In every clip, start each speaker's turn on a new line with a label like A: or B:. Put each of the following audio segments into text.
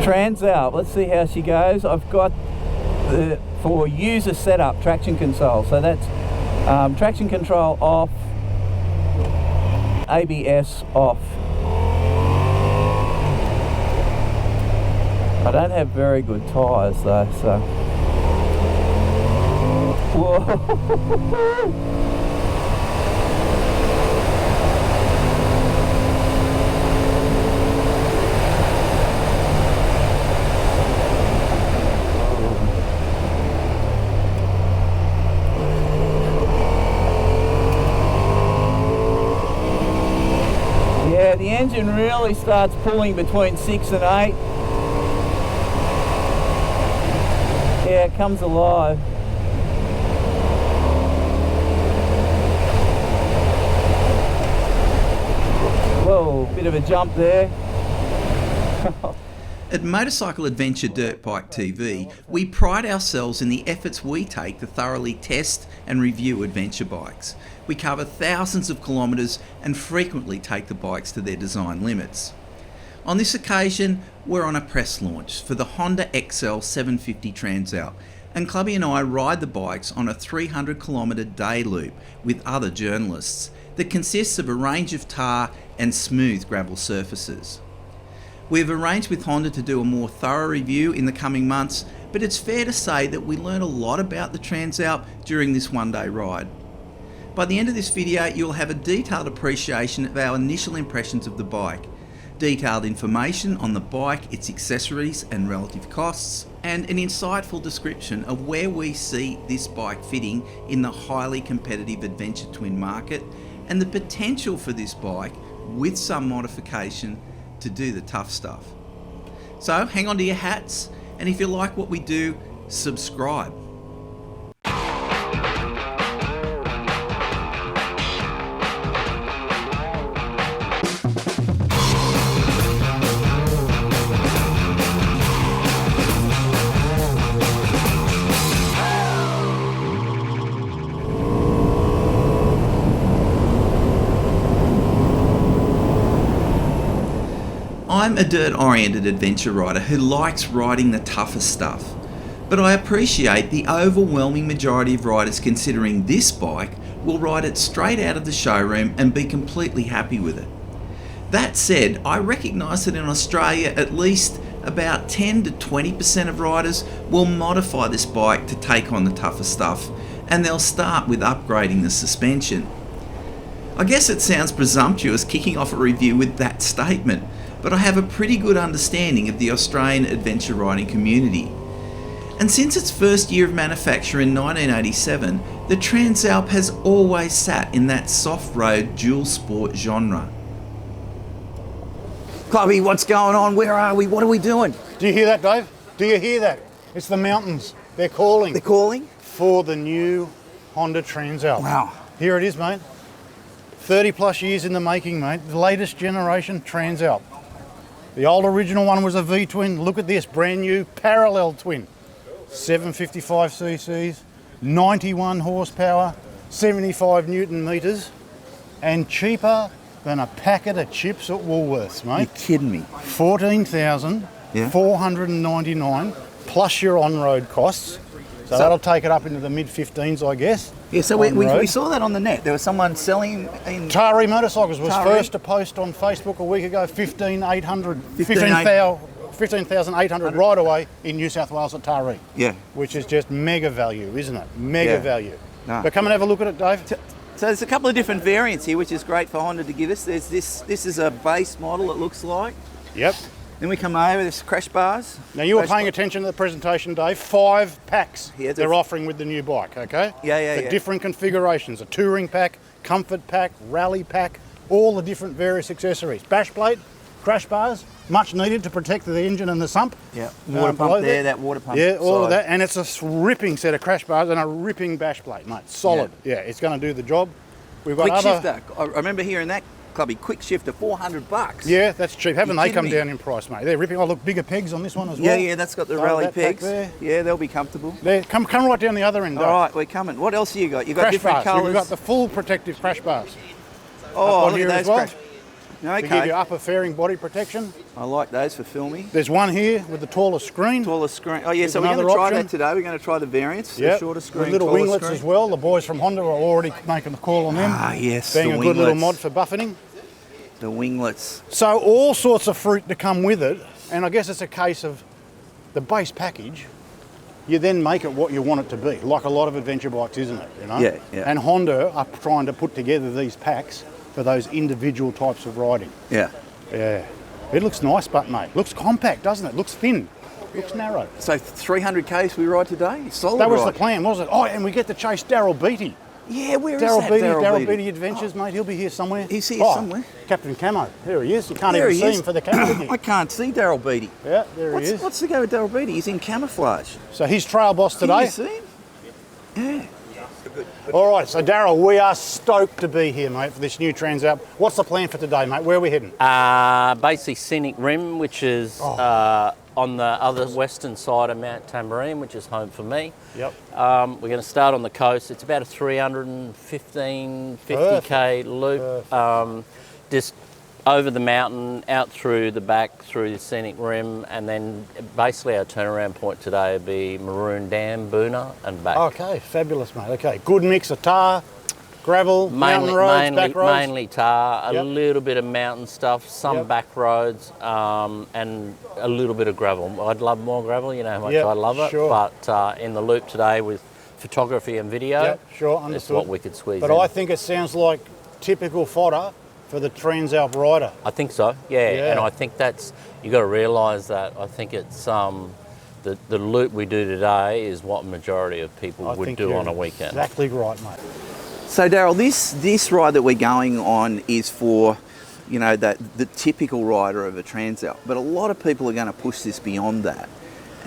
A: Transalp. Let's see how she goes. I've got the for user setup traction control. So that's traction control off, ABS off. I don't have very good tyres though, so. Whoa. Yeah, the engine really starts pulling between 6 and 8. Yeah, it comes alive. Whoa, bit of a jump there.
B: At Motorcycle Adventure Dirt Bike TV, we pride ourselves in the efforts we take to thoroughly test and review adventure bikes. We cover thousands of kilometres and frequently take the bikes to their design limits. On this occasion, we're on a press launch for the Honda XL750 Transalp, and Clubby and I ride the bikes on a 300 kilometre day loop with other journalists that consists of a range of tar and smooth gravel surfaces. We have arranged with Honda to do a more thorough review in the coming months, but it's fair to say that we learned a lot about the Transalp during this one-day ride. By the end of this video, you'll have a detailed appreciation of our initial impressions of the bike, detailed information on the bike, its accessories and relative costs, and an insightful description of where we see this bike fitting in the highly competitive adventure twin market and the potential for this bike, with some modification, to do the tough stuff. So hang on to your hats, and if you like what we do, subscribe. I'm a dirt-oriented adventure rider who likes riding the toughest stuff, but I appreciate the overwhelming majority of riders considering this bike will ride it straight out of the showroom and be completely happy with it. That said, I recognise that in Australia at least about 10 to 20% of riders will modify this bike to take on the tougher stuff, and they'll start with upgrading the suspension. I guess it sounds presumptuous kicking off a review with that statement, but I have a pretty good understanding of the Australian adventure riding community. And since its first year of manufacture in 1987, the Transalp has always sat in that soft road dual sport genre. Clubby, what's going on? Where are we? What are we doing?
C: Do you hear that, Dave? Do you hear that? It's the mountains. They're calling.
B: They're calling?
C: For the new Honda Transalp.
B: Wow.
C: Here it is, mate. 30 plus years in the making, mate. The latest generation Transalp. The old original one was a V-twin. Look at this, brand new parallel twin. 755 cc's, 91 horsepower, 75 newton meters, and cheaper than a packet of chips at Woolworths, mate.
B: You're kidding me.
C: 14,499 plus your on-road costs. So that'll take it up into the mid-15s, I guess.
B: Yeah, so we saw that on the net. There was someone selling in...
C: Tari Motorcycles was
B: Tari.
C: First to post on Facebook a week ago, 15,800 right away in New South Wales at Tari.
B: Yeah.
C: Which is just mega value, isn't it? Mega value.
B: No.
C: But come and have a look at it, Dave.
D: So there's a couple of different variants here, which is great for Honda to give us. There's this is a base model, it looks like.
C: Yep.
D: Then we come over, there's crash bars.
C: Now you were paying attention to the presentation, Dave. 5 packs they're offering with the new bike, okay?
D: Yeah.
C: Different configurations, a touring pack, comfort pack, rally pack, all the different various accessories. Bash plate, crash bars, much needed to protect the engine and the sump.
D: Yeah, water pump there, that water pump.
C: Yeah, all of
D: side.
C: that, and it's a ripping set of crash bars and a ripping bash plate, mate. Solid. Yeah, it's going to do the job. We've got
D: quick shifter. I remember hearing that, Clubby. Quick shifter, $400.
C: Yeah, that's cheap. Haven't they come
D: me?
C: down in price, mate? They're ripping. Oh, look, bigger pegs on this one as well.
D: Yeah, that's got the rally
C: that
D: pegs.
C: there.
D: Yeah, they'll be comfortable.
C: There, come right down the other end.
D: All right, we're coming. What else have you got? You've got
C: Crash
D: different
C: bars.
D: colours.
C: We've got the full protective crash bars.
D: Oh,
C: on
D: look
C: here
D: at
C: as
D: those
C: well.
D: Okay.
C: to give you upper fairing body protection.
D: I like those for filming.
C: There's one here with the taller screen.
D: Taller screen. Oh yeah,
C: There's
D: so we're going to
C: another
D: try
C: option.
D: that today. We're going to try the variants. The
C: Yep.
D: shorter screen,
C: With little
D: taller
C: winglets
D: screen.
C: as well. The boys from Honda are already making the call on them.
D: Ah yes,
C: Being
D: the
C: a good little
D: winglets.
C: mod for buffeting.
D: The winglets.
C: So all sorts of fruit to come with it, and I guess it's a case of the base package. You then make it what you want it to be, like a lot of adventure bikes, isn't it? You know?
D: Yeah, yeah.
C: And Honda are trying to put together these packs for those individual types of riding.
D: Yeah.
C: Yeah. It looks nice, but mate, looks compact, doesn't it? Looks thin, looks narrow.
D: So 300 k's we ride today. Solid.
C: That was the
D: ride.
C: plan, wasn't it? Oh, and we get to chase Daryl Beattie.
D: Yeah, where is
C: Daryl
D: that
C: Beattie,
D: Daryl
C: Daryl
D: Beattie?
C: Beattie Adventures, mate. He'll be here somewhere.
D: He's here somewhere.
C: Captain Camo. There he is. You can't
D: There
C: even
D: he
C: see
D: is.
C: him for the camo.
D: I can't see Daryl Beattie.
C: Yeah, there he is.
D: What's the go with Daryl Beattie? He's in camouflage.
C: So he's trail boss
D: Can
C: today.
D: you see him? Yeah.
C: All right, so Daryl, we are stoked to be here, mate, for this new Transalp. What's the plan for today, mate? Where are we heading?
E: Basically Scenic Rim, which is on the other western side of Mount Tamborine, which is home for me.
C: Yep.
E: We're going to start on the coast. It's about a 50k loop, just over the mountain, out through the back, through the Scenic Rim, and then basically our turnaround point today would be Maroon Dam, Boona, and back.
C: Okay, fabulous, mate. Okay, good mix of tar, gravel, mountain roads, back roads.
E: Mainly tar,
C: Yep.
E: a little bit of mountain stuff, some
C: Yep.
E: back roads, and a little bit of gravel. I'd love more gravel, you know how much
C: Yep,
E: I love it.
C: sure.
E: But in the loop today with photography and video,
C: Yep, sure,
E: it's
C: understood.
E: what we could squeeze
C: But
E: in.
C: I think it sounds like typical fodder for the Transalp rider.
E: I think so, yeah.
C: Yeah.
E: And I think that's, you got to realise that. I think it's the loop we do today is what majority of people
C: I
E: would
C: think
E: do
C: you're
E: on a weekend.
C: Exactly right, mate.
D: So Daryl, this ride that we're going on is for, you know, the typical rider of a Transalp, but a lot of people are going to push this beyond that.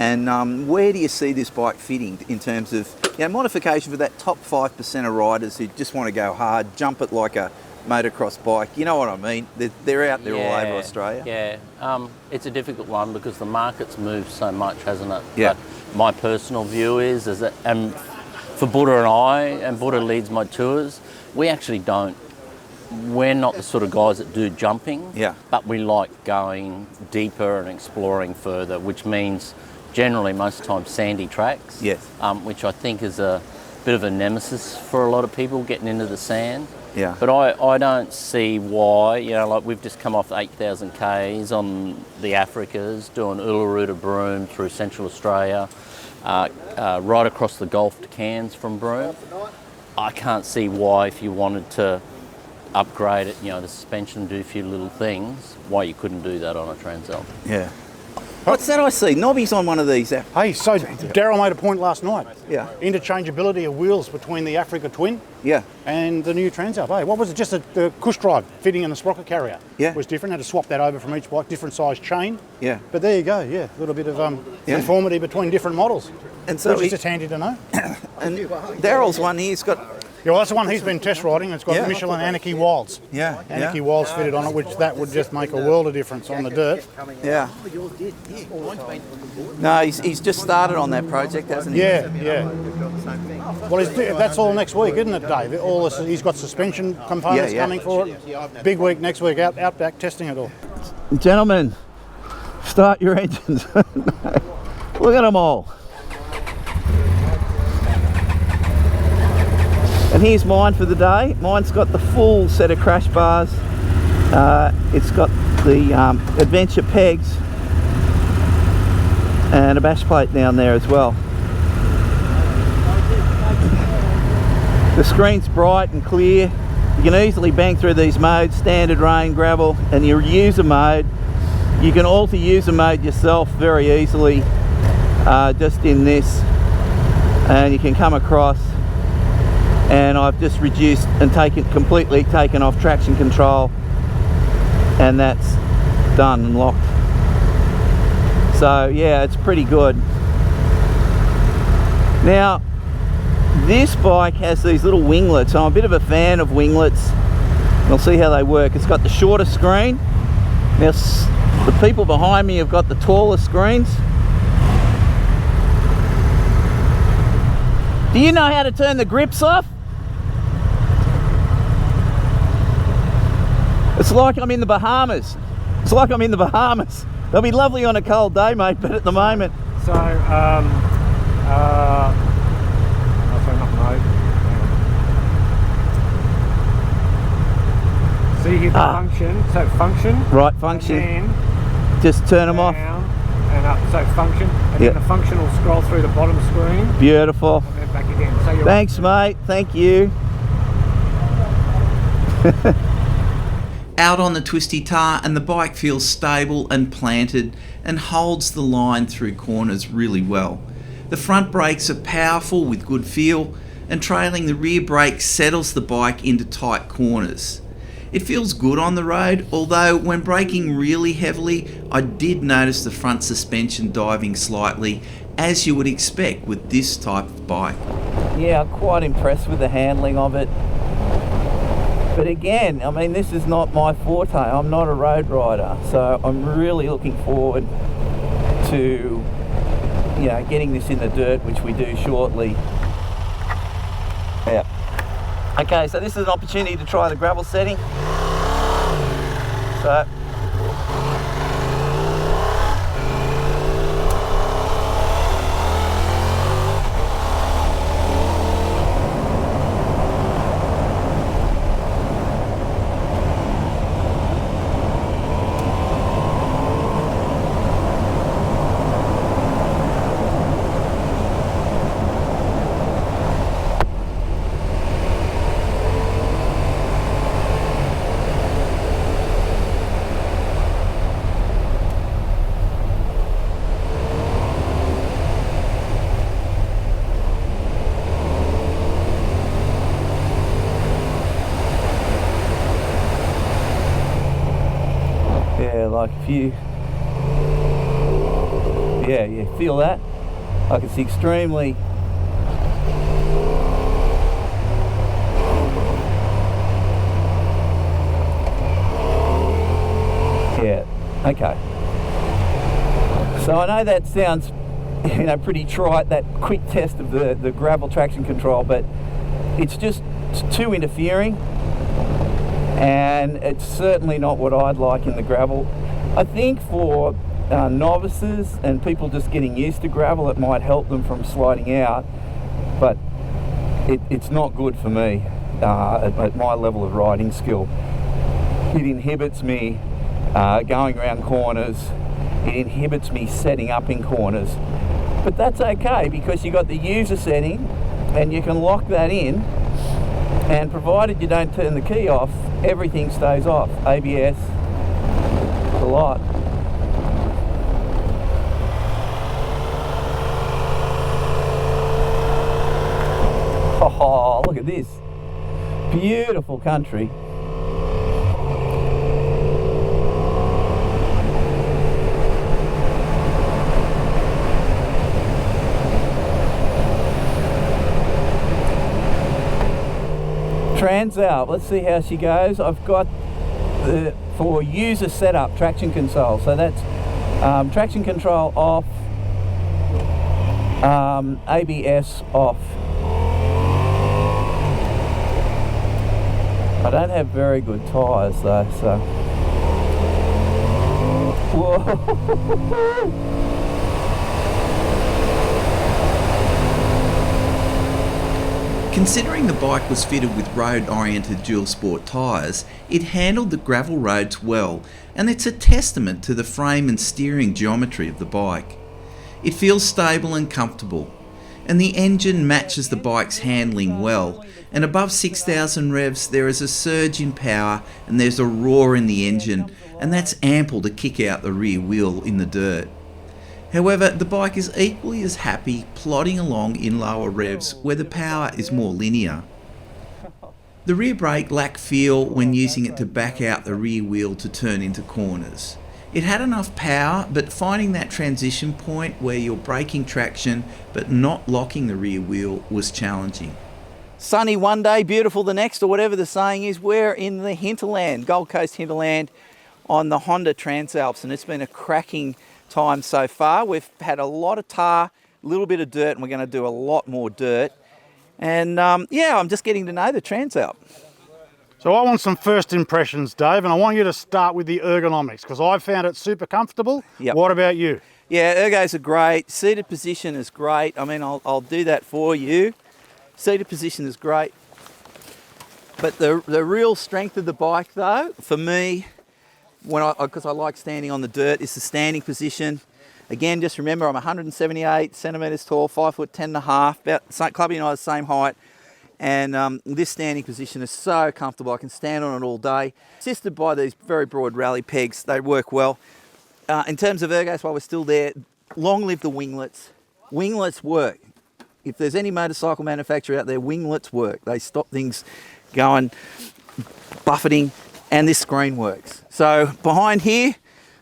D: And where do you see this bike fitting in terms of, you know, modification for that top 5% of riders who just want to go hard, jump it like a motocross bike? You know what I mean? They're out there all over Australia.
E: Yeah, it's a difficult one because the market's moved so much, hasn't it?
D: Yeah.
E: But my personal view is that, and for Buddha and I, and Buddha leads my tours, we actually don't. We're not the sort of guys that do jumping.
D: Yeah.
E: But we like going deeper and exploring further, which means generally most times sandy tracks.
D: Yes.
E: Which I think is a bit of a nemesis for a lot of people getting into the sand.
D: Yeah.
E: But I don't see why, you know, like we've just come off 8,000 Ks on the Africas, doing Uluru to Broome through Central Australia, right across the Gulf to Cairns from Broome. I can't see why, if you wanted to upgrade it, you know, the suspension, do a few little things, why you couldn't do that on a Transalp.
D: Yeah. What's that I see? Nobby's on one of these.
C: Hey, so Daryl made a point last night.
D: Yeah.
C: Interchangeability of wheels between the Africa Twin
D: Yeah.
C: and the new Transalp. Hey, what was it? Just the cush drive fitting in the sprocket carrier.
D: Yeah.
C: Was different. Had to swap that over from each bike, different size chain.
D: Yeah.
C: But there you go. Yeah, a little bit of
D: Yeah.
C: conformity between different models.
D: And so
C: which is just handy to know.
D: and Daryl's one here's got.
C: Yeah, well, that's the one he's been test riding. It's got
D: Yeah.
C: Michelin Anarchy Wilds.
D: Yeah.
C: Anarchy Wilds fitted on it, which that would just make a world of difference on the dirt.
D: Yeah. No, he's just started on that project, hasn't he?
C: Yeah, yeah. Well, that's all next week, isn't it, Dave? All this, he's got suspension components
D: Yeah, yeah.
C: coming for it. Big week next week, out back testing it all.
A: Gentlemen, start your engines. Look at them all. And here's mine for the day. Mine's got the full set of crash bars. It's got the adventure pegs and a bash plate down there as well. The screen's bright and clear. You can easily bang through these modes, standard, rain, gravel, and your user mode. You can alter user mode yourself very easily just in this, and you can come across, and I've just reduced and completely taken off traction control, and that's done and locked. So yeah, it's pretty good. Now this bike has these little winglets. I'm a bit of a fan of winglets. We'll see how they work. It's got the shorter screen. Now the people behind me have got the taller screens. Do you know how to turn the grips off? It's like I'm in the Bahamas. It's like I'm in the Bahamas. They'll be lovely on a cold day, mate, but at the moment...
F: So, oh, sorry, not mode. So you hit the function, so function.
A: Right, function.
F: And then
A: just turn them off.
F: down and up, so function. And then the function will scroll through the bottom screen.
A: Beautiful.
F: And then back again. So you're
A: Thanks, mate. Thank you.
B: Out on the twisty tar, and the bike feels stable and planted and holds the line through corners really well. The front brakes are powerful with good feel, and trailing the rear brake settles the bike into tight corners. It feels good on the road, although when braking really heavily, I did notice the front suspension diving slightly, as you would expect with this type of bike.
A: Yeah, I'm quite impressed with the handling of it. But again, I mean, this is not my forte. I'm not a road rider, so I'm really looking forward to, you know, getting this in the dirt, which we do shortly. Yeah. Okay, so this is an opportunity to try the gravel setting. So like if you, yeah, you feel that, like it's extremely, yeah, okay. So I know that sounds, you know, pretty trite, that quick test of the gravel traction control, but it's just too interfering, and it's certainly not what I'd like in the gravel. I think for novices and people just getting used to gravel, it might help them from sliding out, but it's not good for me at my level of riding skill. It inhibits me going around corners, it inhibits me setting up in corners, but that's okay because you've got the user setting and you can lock that in, and provided you don't turn the key off, everything stays off. ABS, a lot. Oh, look at this. Beautiful country. Transalp, let's see how she goes. I've got the for user setup traction control, so that's traction control off, ABS off. I don't have very good tyres though, so whoa.
B: Considering the bike was fitted with road-oriented dual sport tyres, it handled the gravel roads well, and it's a testament to the frame and steering geometry of the bike. It feels stable and comfortable, and the engine matches the bike's handling well, and above 6,000 revs there is a surge in power and there's a roar in the engine, and that's ample to kick out the rear wheel in the dirt. However, the bike is equally as happy plodding along in lower revs where the power is more linear. The rear brake lacked feel when using it to back out the rear wheel to turn into corners. It had enough power, but finding that transition point where you're braking traction but not locking the rear wheel was challenging.
D: Sunny one day, beautiful the next, or whatever the saying is. We're in the hinterland, Gold Coast hinterland, on the Honda Transalps, and it's been a cracking time so far. We've had a lot of tar, a little bit of dirt, and we're going to do a lot more dirt. And yeah, I'm just getting to know the Transalp.
C: So I want some first impressions, Dave, and I want you to start with the ergonomics because I found it super comfortable.
D: Yep.
C: What about you?
D: Yeah, ergos are great. Seated position is great. I mean, I'll do that for you. Seated position is great. But the real strength of the bike, though, for me, because I like standing on the dirt, is the standing position. Again, just remember, I'm 178 centimetres tall, 5 foot 10 and a half. Clubby and I are the same height. And this standing position is so comfortable. I can stand on it all day. Assisted by these very broad rally pegs, they work well. In terms of ergos, while we're still there, long live the winglets. Winglets work. If there's any motorcycle manufacturer out there, winglets work. They stop things going, buffeting, and this screen works. So behind here,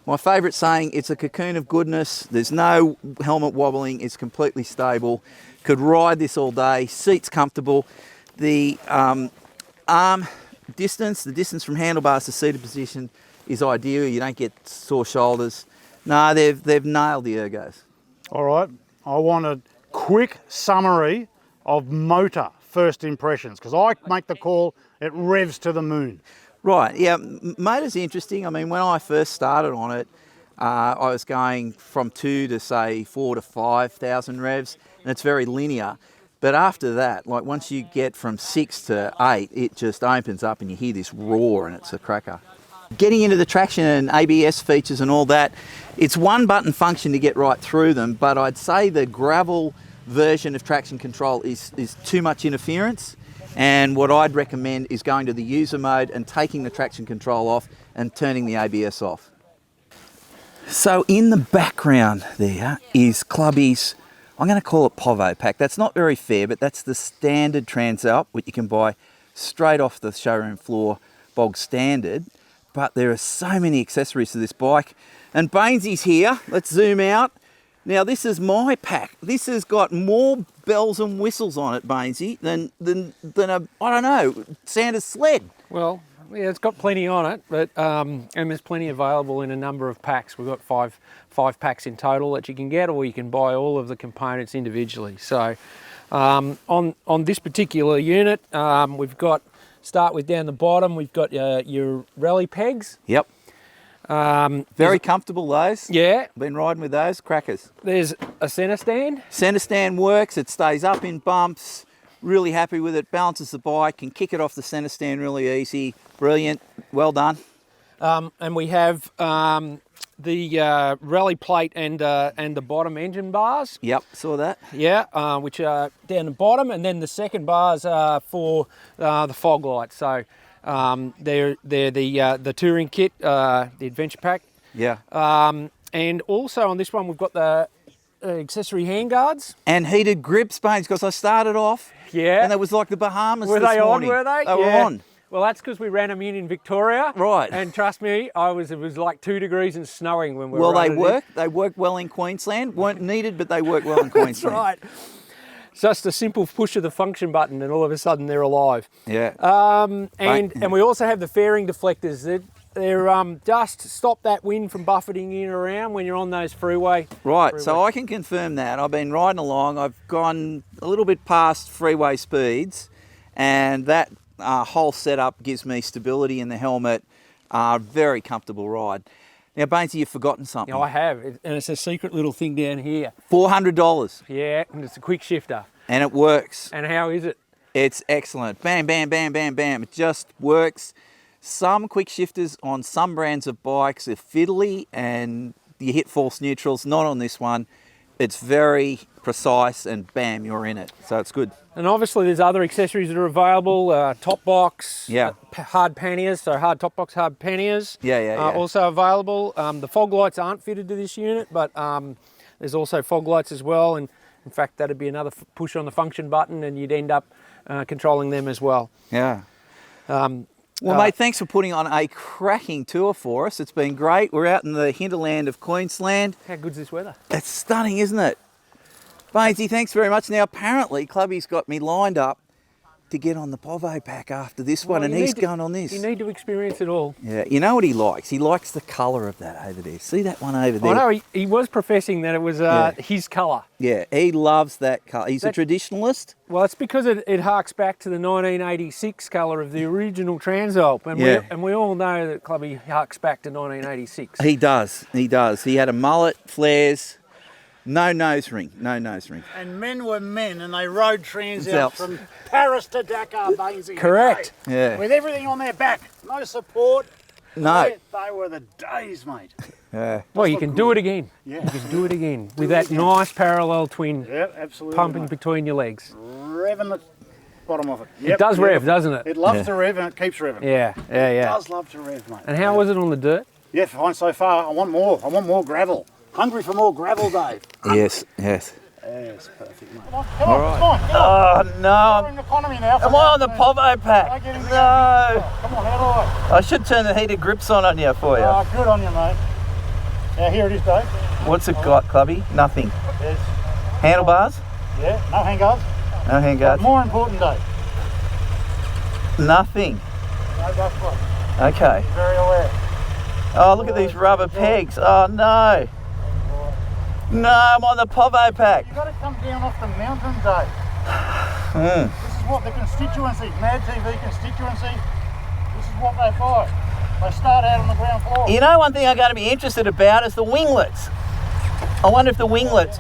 D: my favourite saying, it's a cocoon of goodness. There's no helmet wobbling. It's completely stable. Could ride this all day. Seat's comfortable. The arm distance, the distance from handlebars to seated position is ideal. You don't get sore shoulders. No, they've nailed the ergos.
C: All right, I want a quick summary of motor first impressions because I make the call, it revs to the moon.
D: Right, yeah, motor's interesting. I mean, when I first started on it, I was going from 2 to say 4 to 5,000 revs, and it's very linear. But after that, like once you get from 6 to 8, it just opens up and you hear this roar and it's a cracker. Getting into the traction and ABS features and all that, it's one button function to get right through them, but I'd say the gravel version of traction control is too much interference. And what I'd recommend is going to the user mode and taking the traction control off and turning the ABS off. So in the background there is Clubby's, I'm going to call it Povo pack. That's not very fair, but that's the standard Transalp, which you can buy straight off the showroom floor, bog standard. But there are so many accessories to this bike. And Bainesy's here. Let's zoom out. Now this is my pack. This has got more bells and whistles on it, Bainesy, than a, I don't know, Santa's sled.
F: Well, yeah, it's got plenty on it, but and there's plenty available in a number of packs. We've got five packs in total that you can get, or you can buy all of the components individually. So on this particular unit, we've got, start with down the bottom, we've got your rally pegs.
D: Yep. Very comfortable, those.
F: Yeah.
D: Been riding with those, crackers.
F: There's a centre stand.
D: Centre stand works, it stays up in bumps. Really happy with it, balances the bike, can kick it off the centre stand really easy. Brilliant, well done.
F: And we have the rally plate and the bottom engine bars.
D: Yep, saw that.
F: Yeah, which are down the bottom, and then the second bars are for the fog lights. So they're the touring kit, the adventure pack.
D: Yeah.
F: And also on this one we've got the accessory handguards.
D: And heated grip spines, because I started off,
F: yeah,
D: and it was like the Bahamas
F: were
D: this
F: they
D: morning.
F: on, were they?
D: They were on.
F: Well, that's because we ran them in Victoria.
D: Right.
F: And trust me, it was like 2 degrees and snowing when we were
D: Well, they
F: running
D: work. They work well in Queensland. Weren't needed, but they work well in Queensland.
F: That's right. Just a simple push of the function button and all of a sudden they're alive.
D: Yeah.
F: And we also have the fairing deflectors. They're just stop that wind from buffeting in and around when you're on those freeway.
D: Right, so I can confirm that. I've been riding along. I've gone a little bit past freeway speeds, and that whole setup gives me stability in the helmet. Very comfortable ride. Now, Bainesy, you've forgotten something.
F: Yeah, I have, and it's a secret little thing down here.
D: $400.
F: Yeah, and it's a quick shifter.
D: And it works.
F: And how is it?
D: It's excellent. Bam, bam, bam, bam, bam. It just works. Some quick shifters on some brands of bikes are fiddly and you hit false neutrals. Not on this one. It's very precise and bam, you're in it. So it's good.
F: And obviously there's other accessories that are available. Top box,
D: yeah,
F: hard panniers, so hard top box, hard panniers.
D: Yeah.
F: Also available. The fog lights aren't fitted to this unit, but there's also fog lights as well. And in fact, that'd be another push on the function button and you'd end up controlling them as well.
D: Yeah. Well, mate, thanks for putting on a cracking tour for us. It's been great. We're out in the hinterland of Queensland.
F: How good's this weather?
D: It's stunning, isn't it? Bainesy, thanks very much. Now, apparently, Clubby's got me lined up to get on the Povo pack after this one,
F: Well,
D: and
F: you
D: he's
F: need to-
D: going on this.
F: You need to experience it all.
D: Yeah, you know what he likes? He likes the colour of that over there. See that one over there?
F: I know he was professing that it was
D: Yeah.
F: his colour.
D: Yeah, he loves that colour. He's a traditionalist.
F: Well, it's because it harks back to the 1986 colour of the original Transalp, and
D: Yeah.
F: we all know that Clubby harks back to 1986.
D: He does. He does. He had a mullet, flares, no nose ring.
C: And men were men, and they rode Transalps
D: Transalps.
C: from Paris to Dakar, Bainesy.
F: Correct.
D: Yeah.
C: With everything on their back, no support.
D: No.
C: They were the days, mate.
D: Yeah.
F: Well, you can do it again.
C: Yeah.
F: You can do it again with that nice parallel twin
C: Yeah, absolutely.
F: pumping
C: mate.
F: between your legs.
C: Revving the bottom of it.
F: It does rev, doesn't it?
C: It loves to rev and it keeps revving.
F: Yeah.
C: It does love to rev, mate.
F: And how was it on the dirt?
C: Yeah, fine so far. I want more. I want more gravel. Hungry for more gravel, Dave.
D: Yes.
C: Yes, perfect, mate. Come on,
D: All right.
C: come on.
A: Oh no,
C: We're in economy now.
A: am I on the Povo
C: Don't
A: pack?
C: get in the
A: No,
C: Come on, how do I?
A: I should turn the heated grips on you for you.
C: Oh, good on you, mate. Now here it is, Dave.
A: What's it got, Clubby? Nothing.
C: There's,
A: Handlebars?
C: yeah, no handguards.
A: No handguards.
C: More important, Dave.
A: Nothing.
C: No back foot.
A: Okay.
C: Very aware.
A: Oh, look at these rubber pegs. Oh no. No, I'm on the Povo pack.
C: You've got to come down off the mountain, Dave.
A: Mm.
C: This is what the constituency, Mad TV constituency, this is what they fight. They start out on the ground floor.
A: You know, one thing I'm going to be interested about is the winglets. I wonder if the winglets.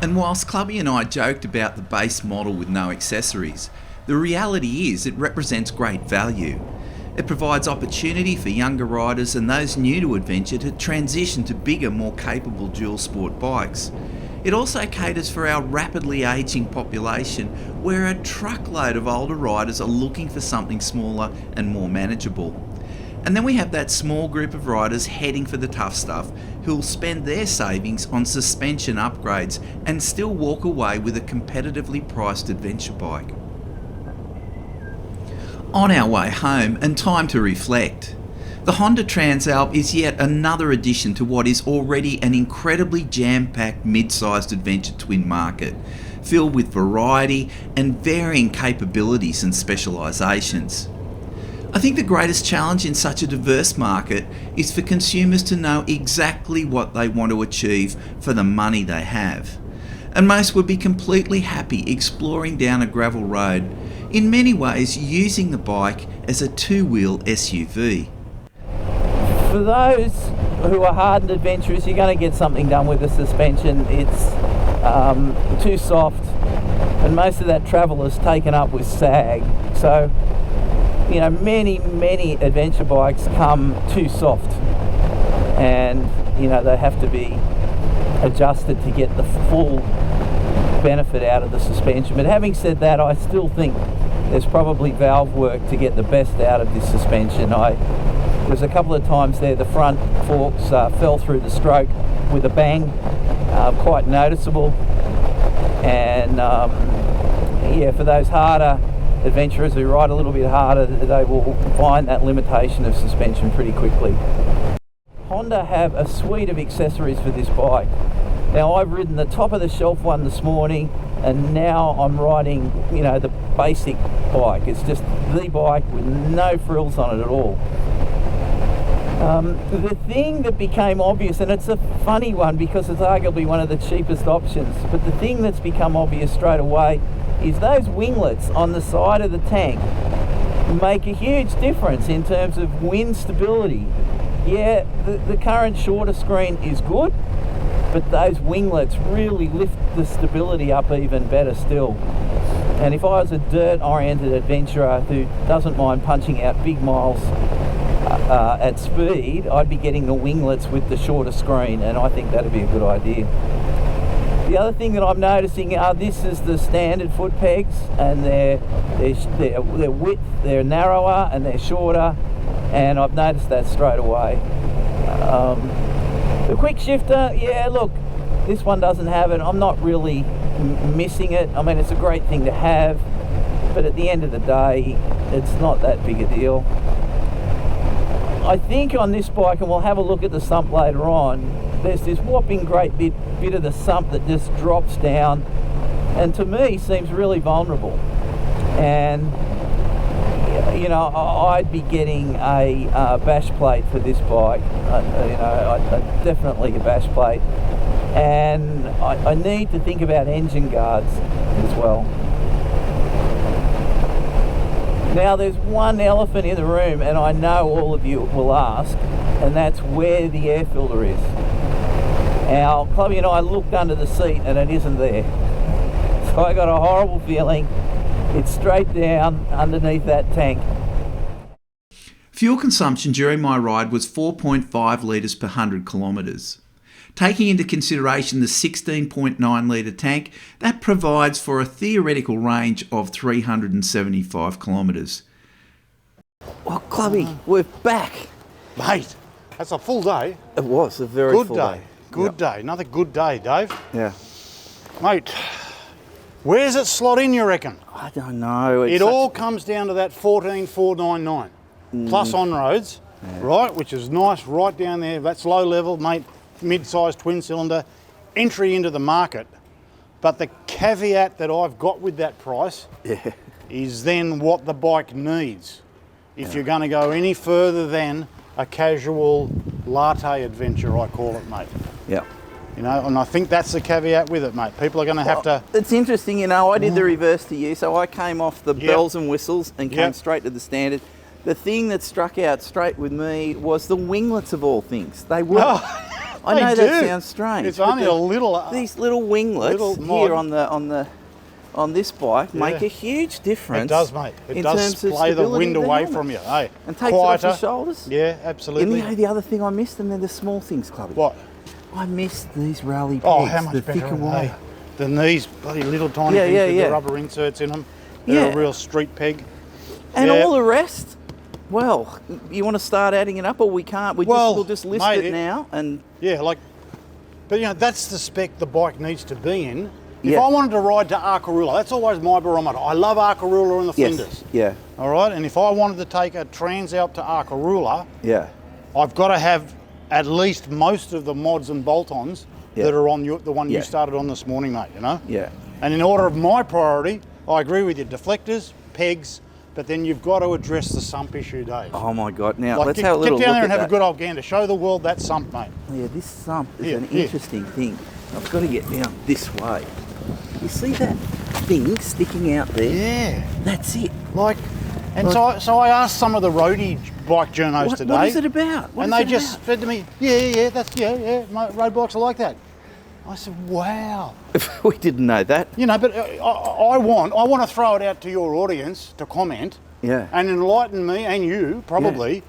B: And whilst Clubby and I joked about the base model with no accessories, the reality is it represents great value. It provides opportunity for younger riders and those new to adventure to transition to bigger, more capable dual sport bikes. It also caters for our rapidly ageing population, where a truckload of older riders are looking for something smaller and more manageable. And then we have that small group of riders heading for the tough stuff who'll spend their savings on suspension upgrades and still walk away with a competitively priced adventure bike. On our way home, and time to reflect, the Honda Transalp is yet another addition to what is already an incredibly jam-packed mid-sized adventure twin market, filled with variety and varying capabilities and specialisations. I think the greatest challenge in such a diverse market is for consumers to know exactly what they want to achieve for the money they have. And most would be completely happy exploring down a gravel road, in many ways using the bike as a two-wheel SUV.
A: For those who are hardened adventurers, you're going to get something done with the suspension. It's too soft, and most of that travel is taken up with sag. So, you know, many adventure bikes come too soft, and you know they have to be adjusted to get the full benefit out of the suspension. But having said that, I still think there's probably valve work to get the best out of this suspension. There's a couple of times there the front forks fell through the stroke with a bang, quite noticeable. And yeah, for those harder adventurers who ride a little bit harder, they will find that limitation of suspension pretty quickly. Honda have a suite of accessories for this bike. Now, I've ridden the top of the shelf one this morning, and now I'm riding, you know, the basic bike. It's just the bike with no frills on it at all. The thing that became obvious, and it's a funny one because it's arguably one of the cheapest options, but the thing that's become obvious straight away is those winglets on the side of the tank make a huge difference in terms of wind stability. Yeah, the current shorter screen is good, but those winglets really lift the stability up even better still. And if I was a dirt-oriented adventurer who doesn't mind punching out big miles at speed, I'd be getting the winglets with the shorter screen, and I think that'd be a good idea. The other thing that I'm noticing are this is the standard foot pegs, and their width, they're narrower and they're shorter, and I've noticed that straight away. The quick shifter, yeah, look, this one doesn't have it. I'm not really missing it. I mean, it's a great thing to have, but at the end of the day, it's not that big a deal. I think on this bike, and we'll have a look at the sump later on, there's this whopping great bit of the sump that just drops down, and to me seems really vulnerable. And you know, I'd be getting a bash plate for this bike, definitely a bash plate, and I need to think about engine guards as well. Now there's one elephant in the room, and I know all of you will ask, and that's where the air filter is. Now, Clubby and I looked under the seat and it isn't there. So I got a horrible feeling it's straight down underneath that tank.
B: Fuel consumption during my ride was 4.5 litres per 100 kilometres. Taking into consideration the 16.9 litre tank, that provides for a theoretical range of 375 kilometres.
D: Well, Clubby, we're back.
C: Mate, that's a full day.
D: It was a very
C: Good
D: full
C: day. Good
D: Yep.
C: day. Another good day, Dave.
D: Yeah.
C: Mate, where's it slot in, you reckon?
D: I don't know.
C: It all comes down to that 14,499 plus on roads, right? Which is nice, right down there. That's low level, mate. Mid-sized twin cylinder, entry into the market. But the caveat that I've got with that price is then what the bike needs. If you're going to go any further than a casual latte adventure, I call it, mate.
D: Yeah.
C: You know, and I think that's the caveat with it, mate. People are going to have to.
D: It's interesting, you know, I did the reverse to you, so I came off the
C: Yep.
D: bells and whistles and came
C: Yep.
D: straight to the standard. The thing that struck out straight with me was the winglets of all things. They were. I know
C: They
D: that
C: do.
D: sounds strange.
C: It's
D: but
C: only a little.
D: these little winglets
C: little
D: here
C: mod.
D: on this bike make
C: Yeah.
D: a huge difference.
C: It does, mate. It
D: in
C: does
D: terms of
C: play the
D: stability
C: wind
D: of the
C: away
D: helmet.
C: from you. Hey,
D: And takes
C: quieter.
D: it off your shoulders.
C: Yeah,
D: And
C: absolutely.
D: the other thing I missed, and they're the small things, Clubby.
C: What?
D: I missed these rally pegs,
C: Oh, how much
D: the
C: better
D: thicker
C: are they?
D: wire.
C: Than these bloody little tiny
D: Yeah,
C: things
D: yeah,
C: with
D: yeah.
C: the rubber inserts in them. They're
D: Yeah.
C: a real street peg.
D: And
C: Yeah.
D: all the rest, well, you want to start adding it up, or we can't? We'll just list
C: mate,
D: it now. And
C: Yeah, like, but you know, that's the spec the bike needs to be in. If
D: Yeah.
C: I wanted to ride to Arkaroola, that's always my barometer. I love Arkaroola and the
D: yes,
C: Flinders.
D: yeah,
C: All right, and if I wanted to take a Transalp to Arkaroola,
D: yeah,
C: I've got to have at least most of the mods and bolt-ons
D: Yeah.
C: that are on the one
D: Yeah.
C: you started on this morning, mate, you know?
D: yeah.
C: And in order of my priority, I agree with you, deflectors, pegs, but then you've got to address the sump issue, Dave.
D: Oh my God! Now
C: Like,
D: let's have a little
C: get down there
D: look
C: and
D: at
C: have
D: that.
C: a good old gander. Show the world that sump, mate.
D: Yeah, this sump is
C: Here,
D: an
C: here.
D: interesting thing. I've got to get down this way. You see that thing sticking out there?
C: Yeah.
D: That's it.
C: Like, and so I asked some of the roadie bike journos today.
D: What is it about? What
C: and
D: is
C: they
D: it
C: just
D: about?
C: said to me, yeah, road bikes are like that. I said, wow.
D: We didn't know that.
C: You know, but I want to throw it out to your audience to comment
D: Yeah.
C: and enlighten me and you probably,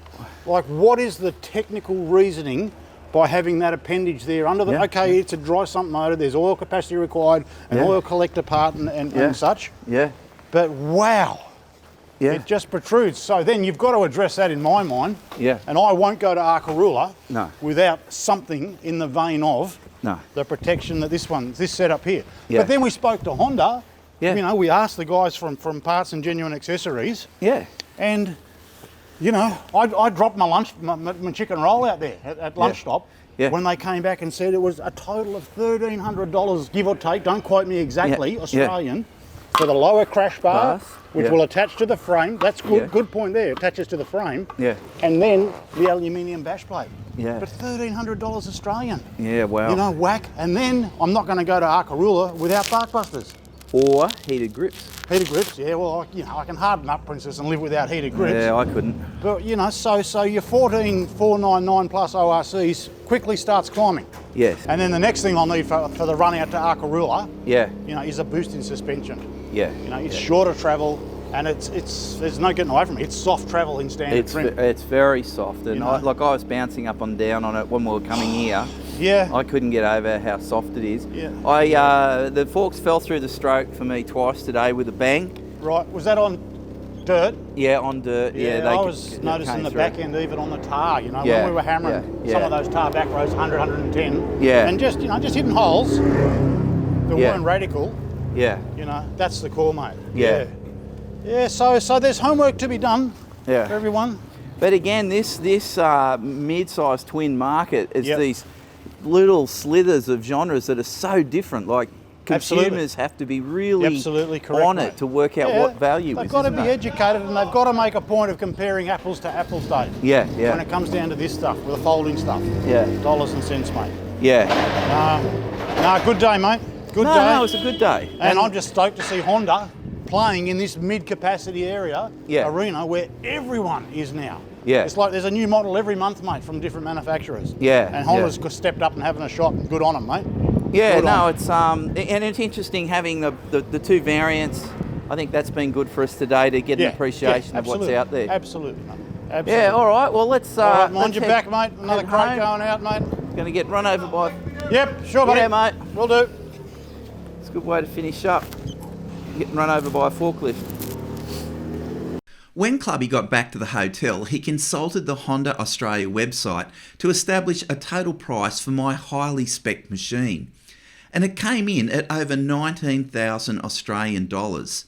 C: like what is the technical reasoning by having that appendage there under the,
D: Yeah.
C: okay, it's a dry sump motor, there's oil capacity required, an
D: Yeah.
C: oil collector part and
D: Yeah.
C: such,
D: Yeah.
C: but wow.
D: Yeah.
C: It just protrudes. So then you've got to address that in my mind.
D: Yeah.
C: And I won't go to Arkaroola
D: No.
C: without something in the vein of
D: No.
C: the protection that this setup here.
D: Yeah.
C: But then we spoke to Honda.
D: Yeah.
C: You know, we asked the guys from Parts and Genuine Accessories,
D: Yeah.
C: and you know, I dropped my chicken roll out there at lunch stop.
D: Yeah.
C: When they came back and said it was a total of $1,300, give or take, don't quote me exactly,
D: Yeah.
C: Australian, for the lower crash bar,
D: Bars.
C: which
D: Yeah.
C: will attach to the frame. That's good,
D: Yeah.
C: good point there, attaches to the frame.
D: Yeah.
C: And then the aluminium bash plate.
D: Yeah.
C: But $1,300 Australian.
D: Yeah. Wow.
C: You know, whack. And then I'm not going to go to Arkaroola without bark busters.
D: Or heated grips.
C: Heated grips, yeah, well, I can harden up, Princess, and live without heated grips.
D: Yeah, I couldn't.
C: But, you know, so your 14,499 plus ORCs quickly starts climbing.
D: Yes.
C: And then the next thing I'll need for the run out to Arkaroola,
D: Yeah.
C: you know, is a boost in suspension.
D: Yeah.
C: You know, it's shorter travel, and it's there's no getting away from it. It's soft travel in standard trim.
D: It's very soft, and
C: You know?
D: I was bouncing up and down on it when we were coming here.
C: Yeah.
D: I couldn't get over how soft it is.
C: Yeah.
D: The forks fell through the stroke for me twice today with a bang.
C: Right, was that on dirt?
D: Yeah, on dirt. Yeah,
C: I was noticing the back end even on the tar, you know,
D: Yeah,
C: when we were hammering
D: yeah,
C: some
D: yeah.
C: of those tar back roads, 100, 110.
D: Yeah.
C: And just, you know, just hitting holes that
D: Yeah.
C: weren't radical,
D: Yeah,
C: you know, that's the core, mate.
D: Yeah.
C: Yeah, so there's homework to be done for
D: yeah.
C: everyone.
D: But again, this mid-sized twin market is
C: Yep.
D: these little slithers of genres that are so different. Like consumers
C: Absolutely.
D: have to be really
C: Absolutely correct,
D: on
C: mate.
D: it to work out what value
C: They've
D: is.
C: got to
D: isn't
C: be
D: it?
C: educated, and they've got to make a point of comparing apples to apples, Dave.
D: Yeah,
C: When
D: yeah,
C: it comes down to this stuff, with the folding stuff.
D: yeah,
C: Dollars and cents, mate.
D: yeah.
C: Good day, mate. Good
D: No,
C: day.
D: no, it's a good day.
C: And I'm just stoked to see Honda playing in this mid-capacity arena where everyone is now.
D: Yeah.
C: It's like there's a new model every month, mate, from different manufacturers.
D: Yeah,
C: And Honda's
D: yeah.
C: stepped up and having a shot. Good on them, mate.
D: Yeah,
C: Good
D: no,
C: on.
D: it's and it's interesting having the two variants. I think that's been good for us today to get an appreciation of what's
C: absolutely.
D: out there.
C: Absolutely, mate. Absolutely.
D: Yeah, all right. Well, let's.
C: All right, mind
D: let's
C: your
D: head-
C: back, mate. Another
D: head
C: crate
D: home.
C: going out, mate.
D: Going to get run over by.
C: Yep, sure, buddy.
D: Yeah, mate.
C: Will do.
D: It's a good way to finish up. Getting run over by a forklift.
B: When Clubby got back to the hotel, he consulted the Honda Australia website to establish a total price for my highly spec'd machine. And it came in at over 19,000 Australian dollars.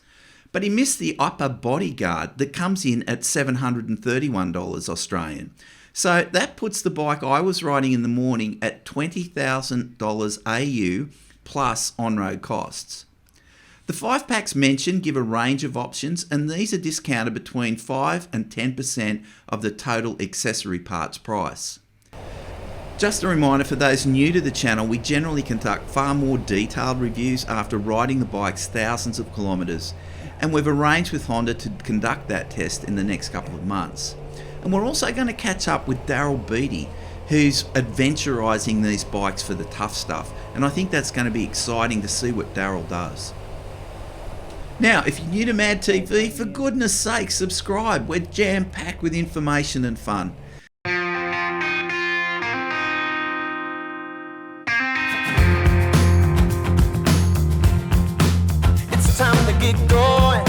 B: But he missed the upper bodyguard that comes in at $731 Australian. So that puts the bike I was riding in the morning at $20,000 AU plus on-road costs. The 5 packs mentioned give a range of options, and these are discounted between 5 and 10% of the total accessory parts price. Just a reminder for those new to the channel, we generally conduct far more detailed reviews after riding the bikes thousands of kilometres, and we've arranged with Honda to conduct that test in the next couple of months. And we're also going to catch up with Daryl Beattie, who's adventurising these bikes for the tough stuff, and I think that's going to be exciting to see what Daryl does. Now, if you're new to Mad TV, for goodness sake, subscribe. We're jam-packed with information and fun.
G: It's time to get going.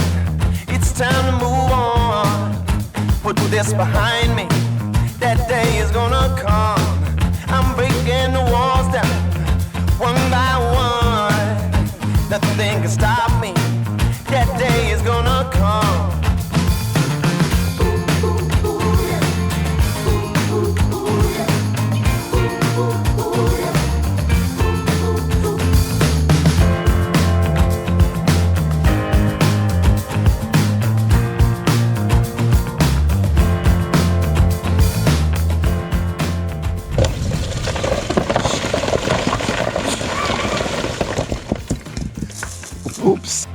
G: It's time to move on. Put this behind me. That day is gonna come. I'm breaking the walls down one by one. Nothing can stop me. That day is gonna come.
D: Oops.